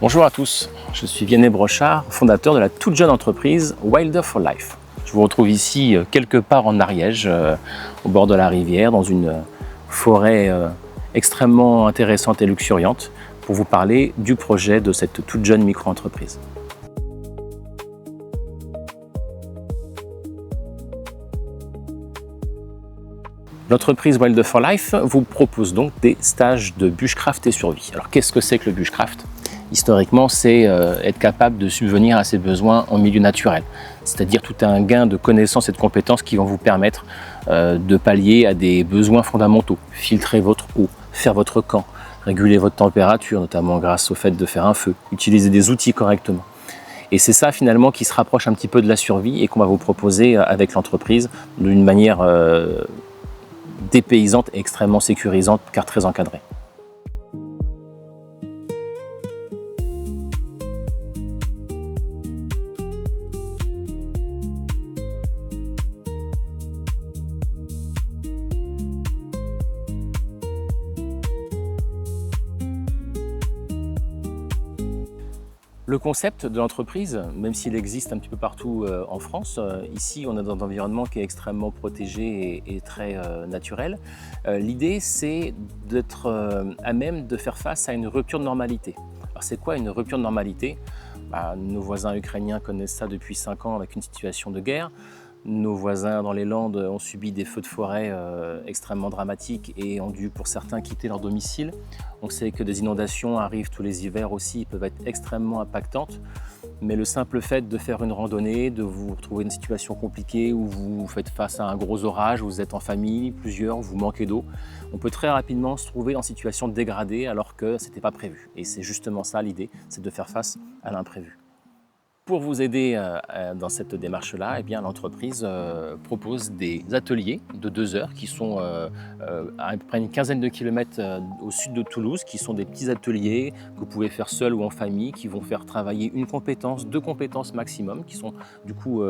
Bonjour à tous, je suis Vianney Brochard, fondateur de la toute jeune entreprise Wilder for Life. Je vous retrouve ici quelque part en Ariège, au bord de la rivière, dans une forêt extrêmement intéressante et luxuriante, pour vous parler du projet de cette toute jeune micro-entreprise. L'entreprise Wilder for Life vous propose donc des stages de bushcraft et survie. Alors qu'est-ce que c'est que le bushcraft ? Historiquement, c'est être capable de subvenir à ses besoins en milieu naturel, c'est-à-dire tout un gain de connaissances et de compétences qui vont vous permettre de pallier à des besoins fondamentaux, filtrer votre eau, faire votre camp, réguler votre température, notamment grâce au fait de faire un feu, utiliser des outils correctement. Et c'est ça finalement qui se rapproche un petit peu de la survie et qu'on va vous proposer avec l'entreprise d'une manière dépaysante et extrêmement sécurisante car très encadrée. Le concept de l'entreprise, même s'il existe un petit peu partout en France, ici on est dans un environnement qui est extrêmement protégé et très naturel. L'idée c'est d'être à même de faire face à une rupture de normalité. Alors c'est quoi une rupture de normalité ? Nos voisins ukrainiens connaissent ça depuis 5 ans avec une situation de guerre. Nos voisins dans les Landes ont subi des feux de forêt extrêmement dramatiques et ont dû pour certains quitter leur domicile. On sait que des inondations arrivent tous les hivers aussi, peuvent être extrêmement impactantes. Mais le simple fait de faire une randonnée, de vous retrouver dans une situation compliquée où vous faites face à un gros orage, où vous êtes en famille, plusieurs, vous manquez d'eau, on peut très rapidement se trouver en situation dégradée alors que ce n'était pas prévu. Et c'est justement ça l'idée, c'est de faire face à l'imprévu. Pour vous aider dans cette démarche-là, l'entreprise propose des ateliers de 2 heures qui sont à peu près une quinzaine de kilomètres au sud de Toulouse, qui sont des petits ateliers que vous pouvez faire seul ou en famille, qui vont faire travailler une compétence, 2 compétences maximum, qui sont du coup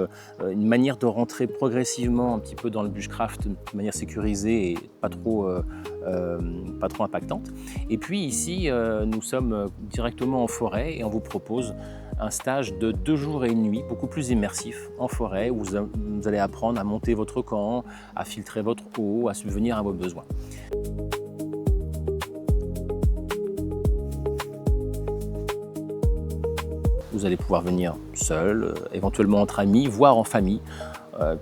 une manière de rentrer progressivement un petit peu dans le bushcraft de manière sécurisée et pas trop impactante. Et puis ici, nous sommes directement en forêt et on vous propose un stage de 2 jours et 1 nuit, beaucoup plus immersif, en forêt, où vous allez apprendre à monter votre camp, à filtrer votre eau, à subvenir à vos besoins. Vous allez pouvoir venir seul, éventuellement entre amis, voire en famille,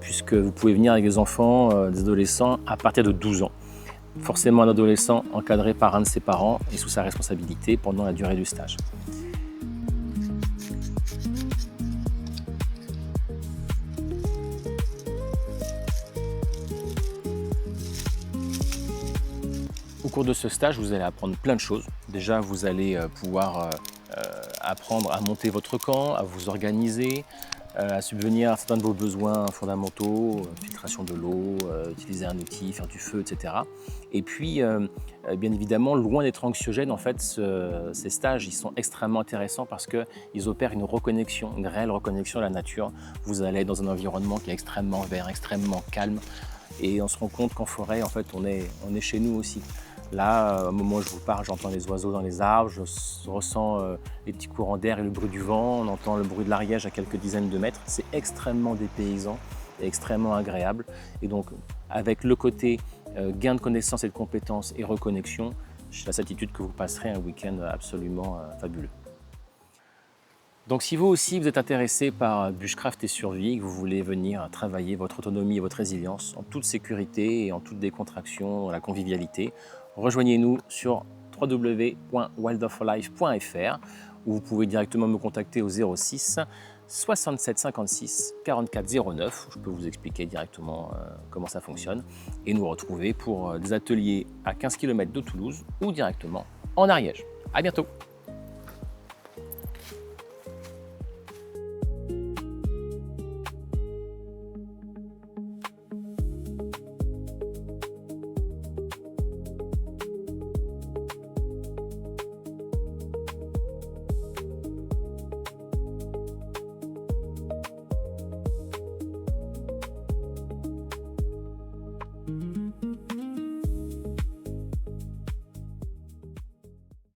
puisque vous pouvez venir avec des enfants, des adolescents à partir de 12 ans. Forcément un adolescent encadré par un de ses parents et sous sa responsabilité pendant la durée du stage. Au cours de ce stage, vous allez apprendre plein de choses. Déjà, vous allez pouvoir apprendre à monter votre camp, à vous organiser, à subvenir à certains de vos besoins fondamentaux, filtration de l'eau, utiliser un outil, faire du feu, etc. Et puis, bien évidemment, loin d'être anxiogènes, en fait, ces stages, ils sont extrêmement intéressants parce qu'ils opèrent une reconnexion, une réelle reconnexion à la nature. Vous allez être dans un environnement qui est extrêmement vert, extrêmement calme. Et on se rend compte qu'en forêt, en fait, on est chez nous aussi. Là, au moment où je vous parle, j'entends les oiseaux dans les arbres, je ressens les petits courants d'air et le bruit du vent, on entend le bruit de l'Ariège à quelques dizaines de mètres. C'est extrêmement dépaysant et extrêmement agréable. Et donc, avec le côté gain de connaissances et de compétences et reconnexion, j'ai la certitude que vous passerez un week-end absolument fabuleux. Donc si vous aussi vous êtes intéressé par bushcraft et survie, que vous voulez venir travailler votre autonomie et votre résilience en toute sécurité et en toute décontraction, la convivialité, rejoignez-nous sur www.wilderforlife.fr où vous pouvez directement me contacter au 06 67 56 44 09. Je peux vous expliquer directement comment ça fonctionne et nous retrouver pour des ateliers à 15 km de Toulouse ou directement en Ariège. À bientôt!